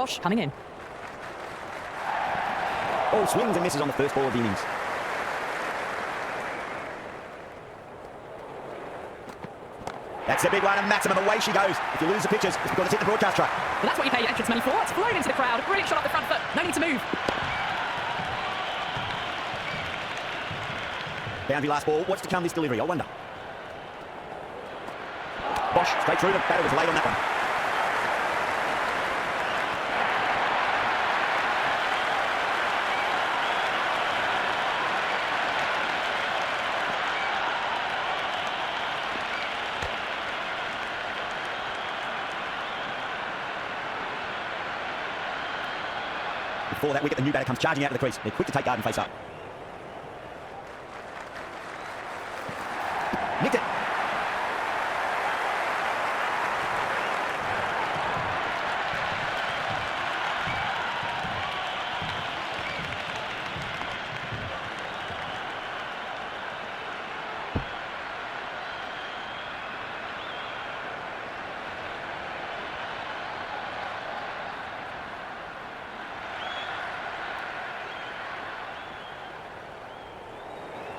Bosch coming in. All swings and misses on the first ball of the innings. That's the big one, and Maximum, away she goes. If you lose the pictures, it's because it's hit the broadcast truck. Well, that's what you pay your entrance money for. It's flown into the crowd. A brilliant shot off the front foot. No need to move. Boundary last ball. What's to come this delivery? I wonder. Bosch straight through. The batter was late on that one. Before that wicket, the new batter comes charging out to the crease. They're quick to take guard and face up. Nicked it.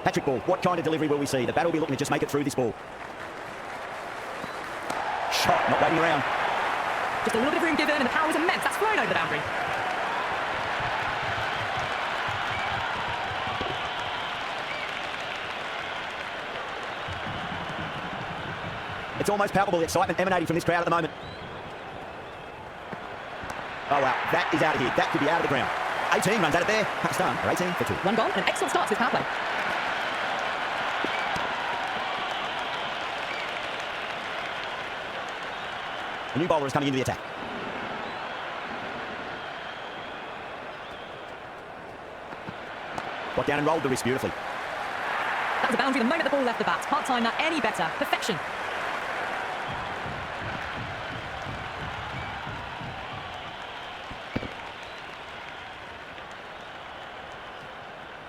Patrick ball. What kind of delivery will we see? The batter will be looking to just make it through this ball. Shot, not waiting around. Just a little bit of room given, and the power was immense. That's flown over the boundary. It's almost palpable, the excitement emanating from this crowd at the moment. Oh, wow. That is out of here. That could be out of the ground. 18 runs out of there. Pakistan are 18 for 2. One gone, and an excellent start to this power play. A new bowler is coming into the attack. Got down and rolled the wrist beautifully. That was a boundary the moment the ball left the bat. Can't time that any better. Perfection.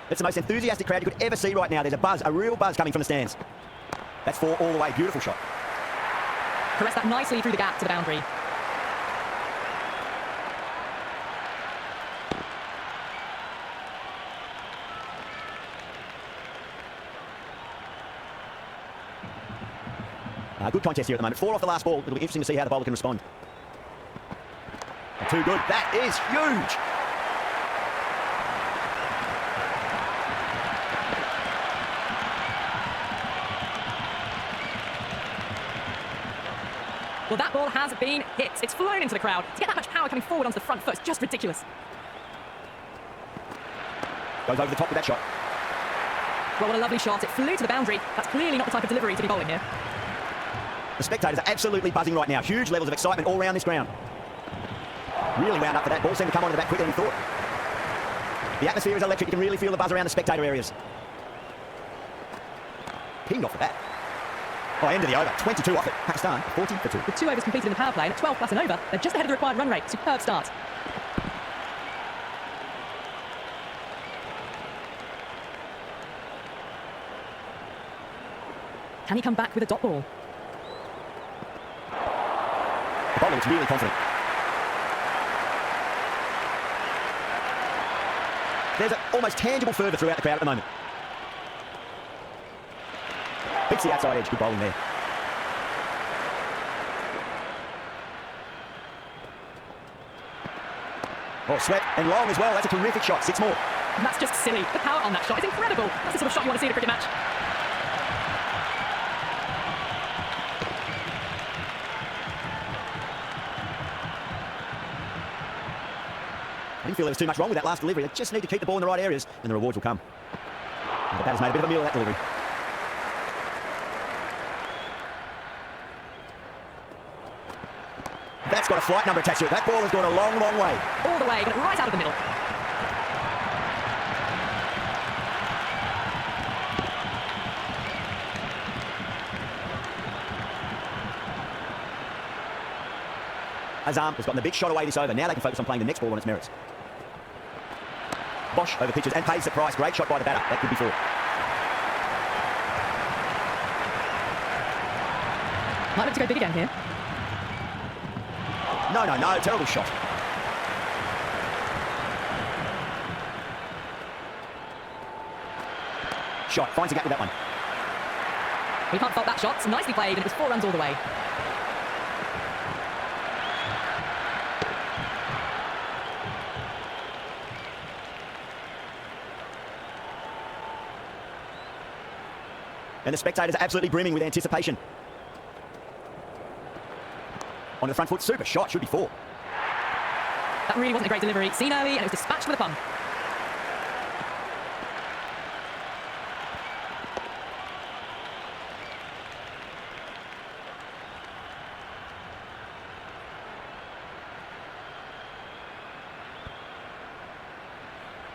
It's the most enthusiastic crowd you could ever see right now. There's a buzz, a real buzz coming from the stands. That's 4 all the way. Beautiful shot. Caressed that nicely through the gap to the boundary. Good contest here at the moment. 4 off the last ball. It'll be interesting to see how the bowler can respond. Too good. That is huge. Well, that ball has been hit. It's flown into the crowd. To get that much power coming forward onto the front foot, it's just ridiculous. Goes over the top with that shot. Well, what a lovely shot. It flew to the boundary. That's clearly not the type of delivery to be bowling here. The spectators are absolutely buzzing right now. Huge levels of excitement all around this ground. Really wound up for that. Ball seemed to come onto the bat quicker than he thought. The atmosphere is electric. You can really feel the buzz around the spectator areas. Pinged off the bat. Oh, end of the over. 22 off it. Pakistan, 40 for 2. With 2 overs completed in the power play and at 12 plus and over, they're just ahead of the required run rate. Superb start. Can he come back with a dot ball? The bowler looks really confident. There's an almost tangible fervour throughout the crowd at the moment. Beats the outside edge. Good bowling there. Oh, swept and long as well. That's a terrific shot. 6 more. And that's just silly. The power on that shot is incredible. That's the sort of shot you want to see in a cricket match. I didn't feel there was too much wrong with that last delivery. They just need to keep the ball in the right areas and the rewards will come. And the batter's made a bit of a meal of that delivery. That's got a flight number attached to it. That ball has gone a long, long way. All the way, got it right out of the middle. Azam has gotten the big shot away this over. Now they can focus on playing the next ball on its merits. Bosch over pitches and pays the price. Great shot by the batter. That could be 4. Might look to go big again here. No. Terrible shot. shot. Finds the gap with that one. We can't fault that shot. It's nicely played, and it was 4 runs all the way. And the spectators are absolutely brimming with anticipation. On the front foot, super shot, should be 4. That really wasn't a great delivery. Seen early, and it was dispatched with a pun.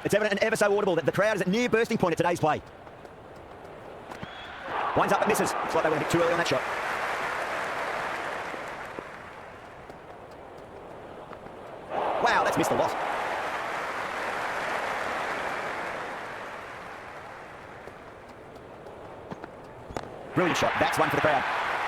It's evident and ever so audible that the crowd is at near bursting point at today's play. Winds up but misses. Looks like they went a bit too early on that shot. Wow, that's missed a lot. Brilliant shot. That's one for the crowd.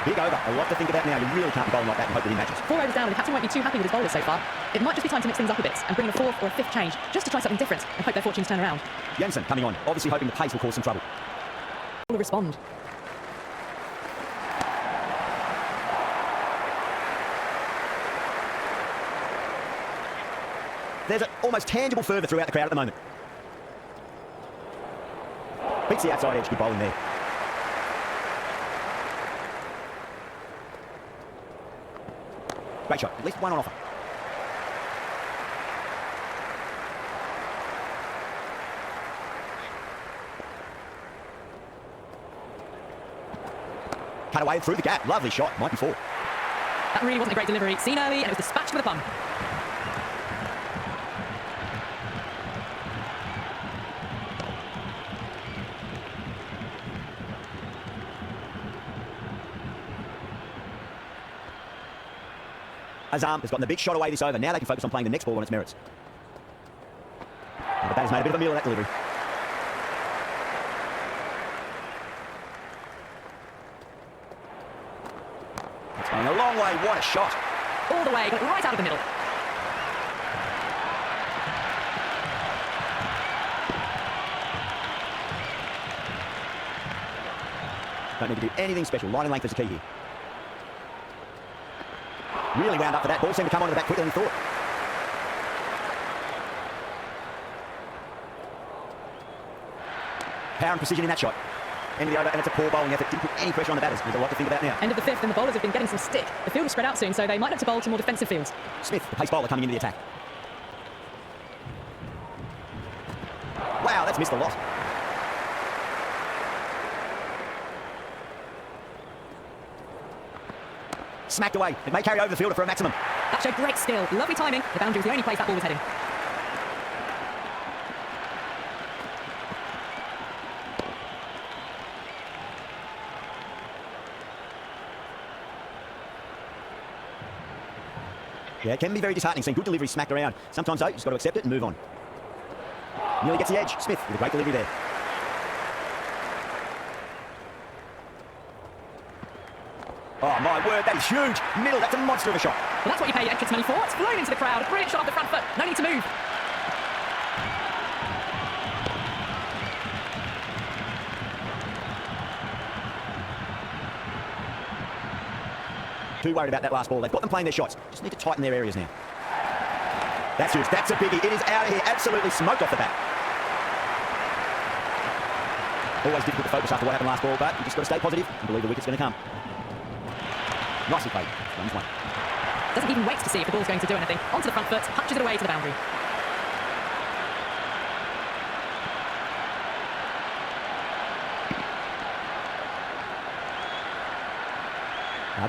Big over. A lot to think about now. You really can't be bowling like that and hope that he matches. 4 overs down, and the captain won't be too happy with his bowlers so far. It might just be time to mix things up a bit and bring in a 4th or a 5th change, just to try something different and hope their fortunes turn around. Jensen coming on, obviously hoping the pace will cause some trouble. Will respond. There's an almost tangible fervour throughout the crowd at the moment. Beats the outside edge, good bowling there. Great shot, at least one on offer. Cut away through the gap, lovely shot, might be 4. That really wasn't a great delivery. Seen early, and it was dispatched with a pun. Azam has gotten the big shot away this over. Now they can focus on playing the next ball on its merits. And the batter's made a bit of a meal of that delivery. That's going a long way. What a shot. All the way, got it right out of the middle. Don't need to do anything special. Line and length is the key here. Really wound up for that. Ball seemed to come onto the back quicker than he thought. Power and precision in that shot. End of the over, and it's a poor bowling effort. Didn't put any pressure on the batters. There's a lot to think about now. End of the 5th, and the bowlers have been getting some stick. The field will spread out soon, so they might look to bowl to more defensive fields. Smith, the pace bowler, coming into the attack. Wow, that's missed a lot. Smacked away. It may carry over the fielder for a maximum. That showed great skill. Lovely timing. The boundary was the only place that ball was heading. Yeah, it can be very disheartening seeing good delivery smacked around. Sometimes, though, you've just got to accept it and move on. Nearly gets the edge. Smith with a great delivery there. Oh, my word, that is huge. Middle, that's a monster of a shot. Well, that's what you pay your entrance money for. It's flown into the crowd. A brilliant shot off the front foot. No need to move. Too worried about that last ball. They've got them playing their shots. Just need to tighten their areas now. That's huge. That's a biggie. It is out of here. Absolutely smoked off the bat. Always difficult to focus after what happened last ball, but you just got to stay positive and believe the wicket's going to come. Nicely played. Runs one. Doesn't even wait to see if the ball's going to do anything. Onto the front foot, punches it away to the boundary.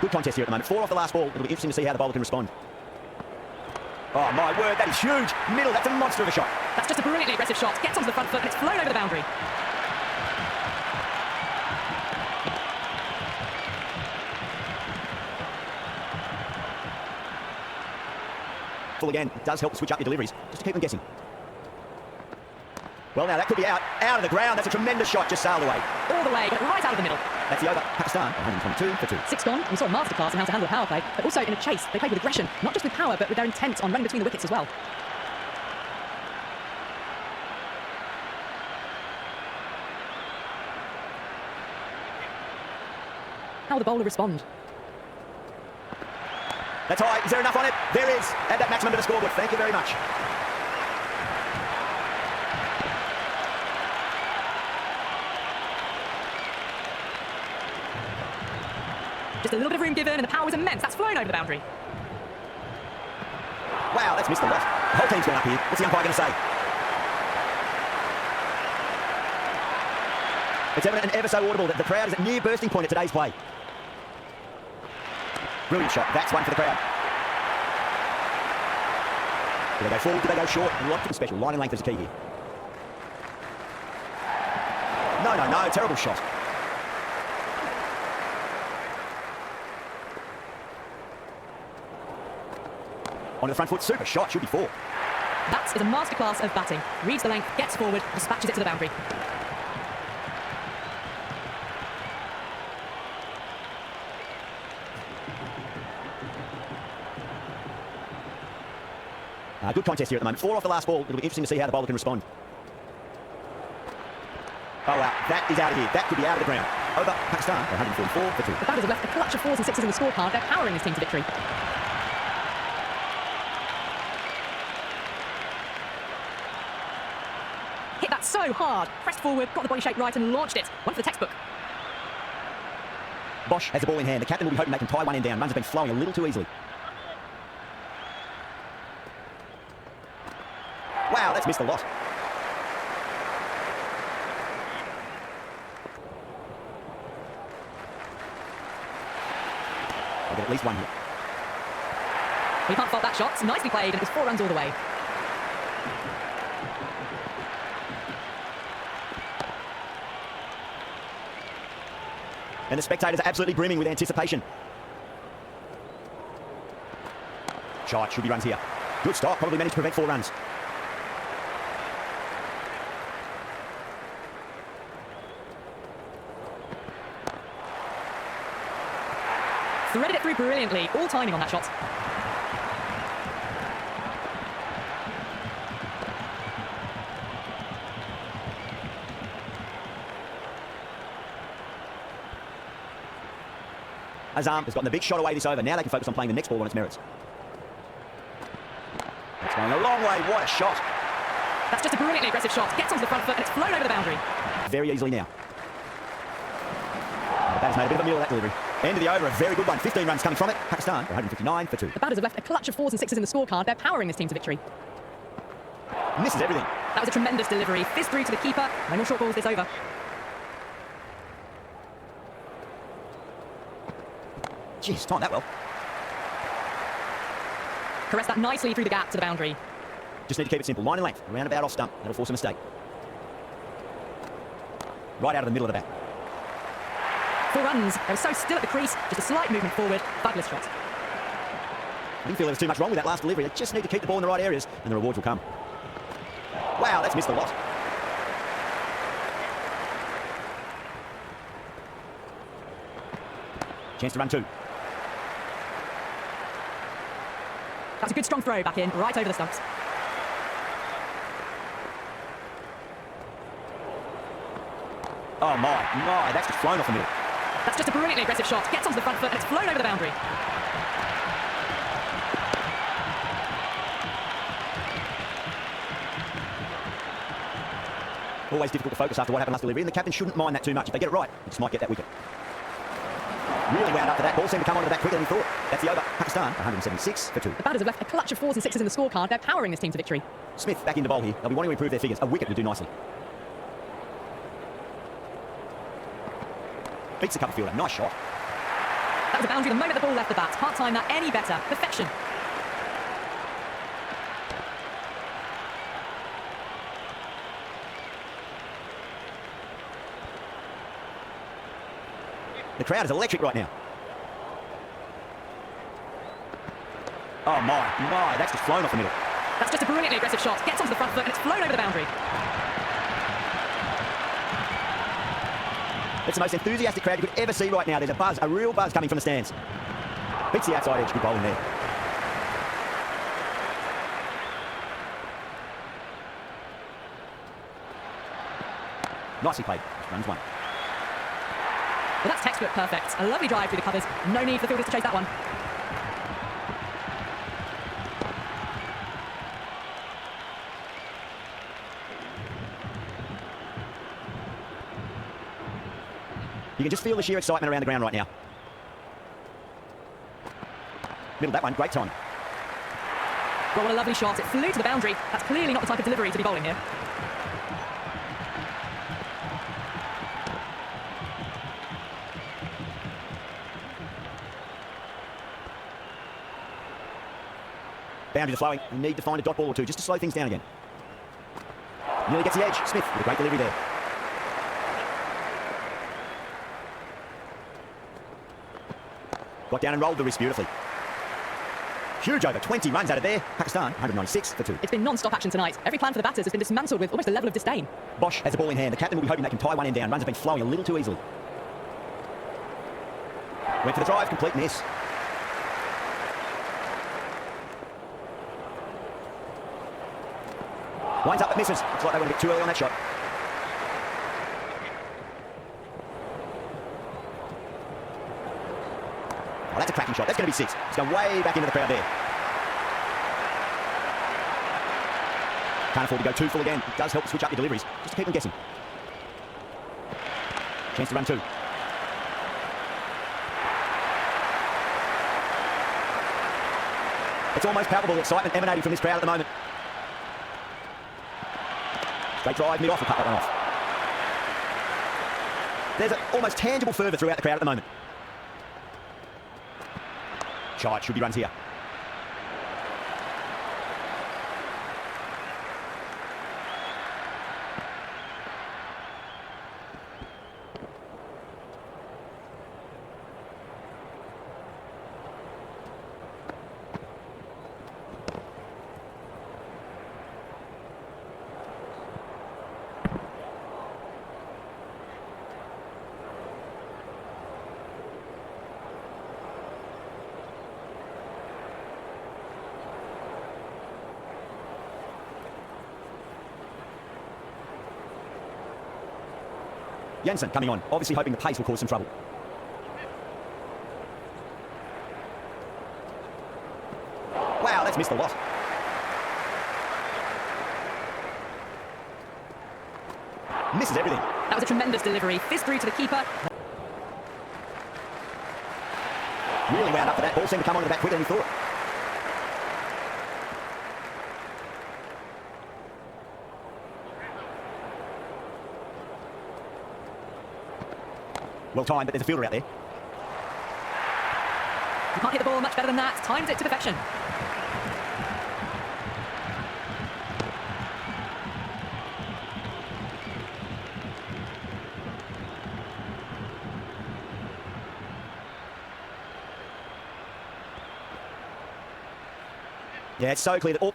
Good contest here at the moment. 4 off the last ball. It'll be interesting to see how the bowler can respond. Oh, my word, that is huge. Middle, that's a monster of a shot. That's just a brilliantly aggressive shot. Gets onto the front foot and it's flown over the boundary. Full again. It does help to switch up your deliveries, just to keep them guessing. Well, now that could be out of the ground. That's a tremendous shot, just sailed away. All the way, got it right out of the middle. That's the over. Pakistan, 122 for 2. 6 gone. We saw a masterclass in how to handle a power play, but also in a chase. They played with aggression, not just with power, but with their intent on running between the wickets as well. How will the bowler respond? That's high. Is there enough on it? There is. Add that maximum to the scoreboard. Thank you very much. Just a little bit of room given, and the power was immense. That's flown over the boundary. Wow, that's missed a lot. The whole team's gone up here. What's the umpire going to say? It's evident and ever so audible that the crowd is at near bursting point at today's play. Brilliant shot. That's one for the crowd. Do they go forward? Do they go short? Lots of special. Line and length is the key here. No. Terrible shot. On the front foot. Super shot. Should be 4. That is a masterclass of batting. Reads the length, gets forward, dispatches it to the boundary. Good contest here at the moment. 4 off the last ball. It'll be interesting to see how the bowler can respond. Oh, wow. That is out of here. That could be out of the ground. Over Pakistan, 144 for 2. The batters have left a clutch of 4s and 6s in the scorecard. They're powering this team to victory. Hit that so hard. Pressed forward, got the body shape right and launched it. One for the textbook. Bosch has the ball in hand. The captain will be hoping they can tie one end down. Runs have been flowing a little too easily. Wow, that's missed a lot. I'll get at least one here. Well, you can't fault that shot. It's nicely played, and it was 4 runs all the way. And the spectators are absolutely brimming with anticipation. Shot, should be runs here. Good stop, probably managed to prevent 4 runs. Threaded it through brilliantly. All timing on that shot. Azam has gotten the big shot away this over. Now they can focus on playing the next ball on its merits. That's going a long way. What a shot. That's just a brilliantly aggressive shot. Gets onto the front foot and it's flown over the boundary. Very easily now. The batter's made a bit of a meal of that delivery. End of the over, a very good one. 15 runs coming from it. Pakistan, 159 for 2. The batters have left a clutch of 4s and 6s in the scorecard. They're powering this team to victory. Misses everything. That was a tremendous delivery. Fizz through to the keeper. No more short balls this over. Jeez, timed that well. Caressed that nicely through the gap to the boundary. Just need to keep it simple. Line and length. Round about off stump. That'll force a mistake. Right out of the middle of the bat. 4 runs. They were so still at the crease. Just a slight movement forward. Fabulous shot. I didn't feel there was too much wrong with that last delivery. They just need to keep the ball in the right areas and the rewards will come. Wow, that's missed a lot. Chance to run 2. That's a good strong throw back in, right over the stumps. Oh my, that's just flown off the middle. That's just a brilliantly aggressive shot. Gets onto the front foot and it's flown over the boundary. Always difficult to focus after what happened last delivery, and the captain shouldn't mind that too much. If they get it right, they just might get that wicket. Really wound up for that. Ball seemed to come onto the back quicker than he thought. That's the over. Pakistan, 176 for 2. The batters have left a clutch of 4s and 6s in the scorecard. They're powering this team to victory. Smith back into bowl here. They'll be wanting to improve their figures. A wicket would do nicely. Beats the cover fielder. Nice shot. That was a boundary the moment the ball left the bat. Can't time that any better. Perfection. The crowd is electric right now. Oh my, that's just flown off the middle. That's just a brilliantly aggressive shot. Gets onto the front foot and it's flown over the boundary. It's the most enthusiastic crowd you could ever see right now. There's a buzz, a real buzz coming from the stands. Beats the outside edge. Good bowling there. Nicely played. Runs 1. Well, that's textbook perfect. A lovely drive through the covers. No need for the fielders to chase that one. You can just feel the sheer excitement around the ground right now. Middle that one, great time. Well, what a lovely shot. It flew to the boundary. That's clearly not the type of delivery to be bowling here. Boundaries are flowing. We need to find a dot ball or two just to slow things down again. Nearly gets the edge. Smith with a great delivery there. Got down and rolled the wrist beautifully. Huge over, 20 runs out of there. Pakistan, 196 for 2. It's been non-stop action tonight. Every plan for the batters has been dismantled with almost a level of disdain. Bosch has the ball in hand. The captain will be hoping they can tie one end down. Runs have been flowing a little too easily. Went for the drive, complete miss. Winds up but misses. Looks like they went a bit too early on that shot. Oh, that's a cracking shot. That's going to be 6. It's going way back into the crowd there. Can't afford to go too full again. It does help to switch up your deliveries, just to keep them guessing. Chance to run 2. It's almost palpable excitement emanating from this crowd at the moment. Straight drive, mid-off, and cut that one off. There's an almost tangible fervour throughout the crowd at the moment. Shot, should be runs here. Jensen coming on, obviously hoping the pace will cause some trouble. Wow, that's missed a lot. Misses everything. That was a tremendous delivery. Fist through to the keeper. Really wound up for that. Ball seemed to come onto the bat quicker than he thought. Well timed, but there's a fielder out there. You can't hit the ball much better than that. Timed it to perfection. Yeah, it's so clear that all...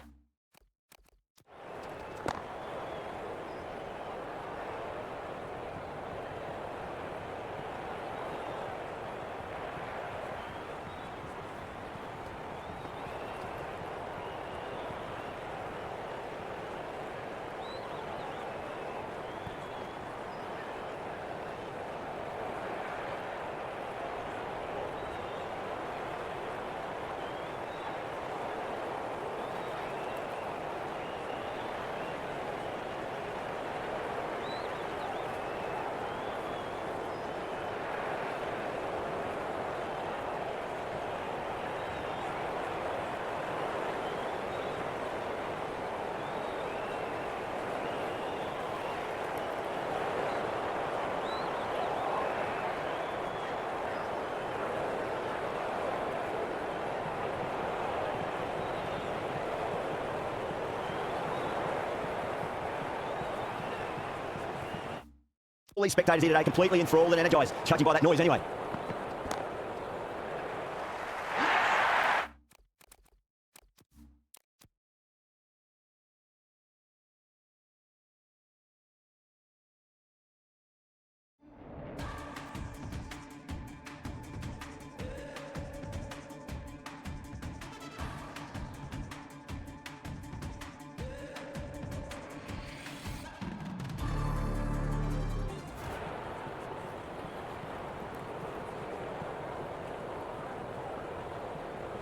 All these spectators here today completely enthralled and energised, judging by that noise anyway.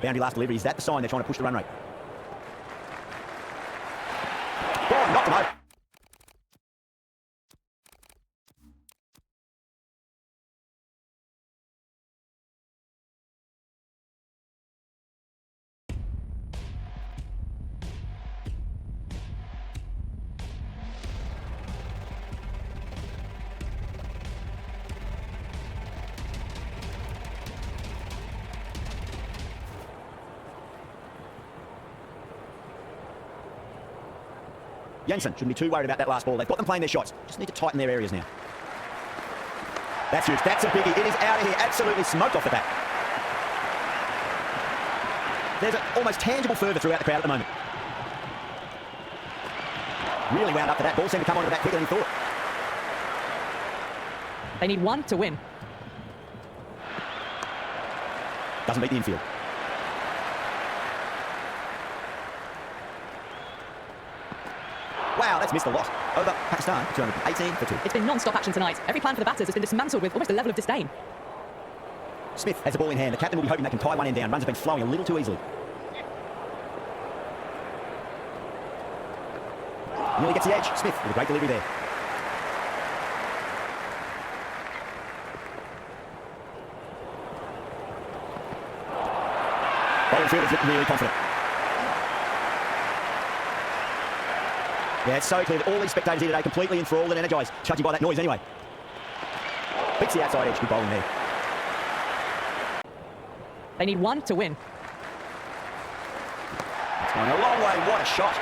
Boundary last delivery. Is that the sign they're trying to push the run rate? Oh, knocked him out. Jensen shouldn't be too worried about that last ball. They've got them playing their shots. Just need to tighten their areas now. That's huge. That's a biggie. It is out of here. Absolutely smoked off the bat. There's an almost tangible fervour throughout the crowd at the moment. Really wound up for that. Ball seemed to come onto the bat quicker than he thought. They need one to win. Doesn't beat the infield. Wow, that's missed a lot. Over Pakistan, 218 for 2. It's been non-stop action tonight. Every plan for the batters has been dismantled with almost a level of disdain. Smith has the ball in hand. The captain will be hoping they can tie one end down. Runs have been flowing a little too easily. Nearly gets the edge. Smith with a great delivery there. Bowling fielders look really confident. Yeah, it's so clear that all these spectators here today completely enthralled and energised, judging by that noise anyway. Beats the outside edge. Good bowling there. They need one to win. It's going a long way. What a shot.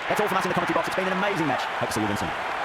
That's all from us in the commentary box. It's been an amazing match. Hope to see you again soon.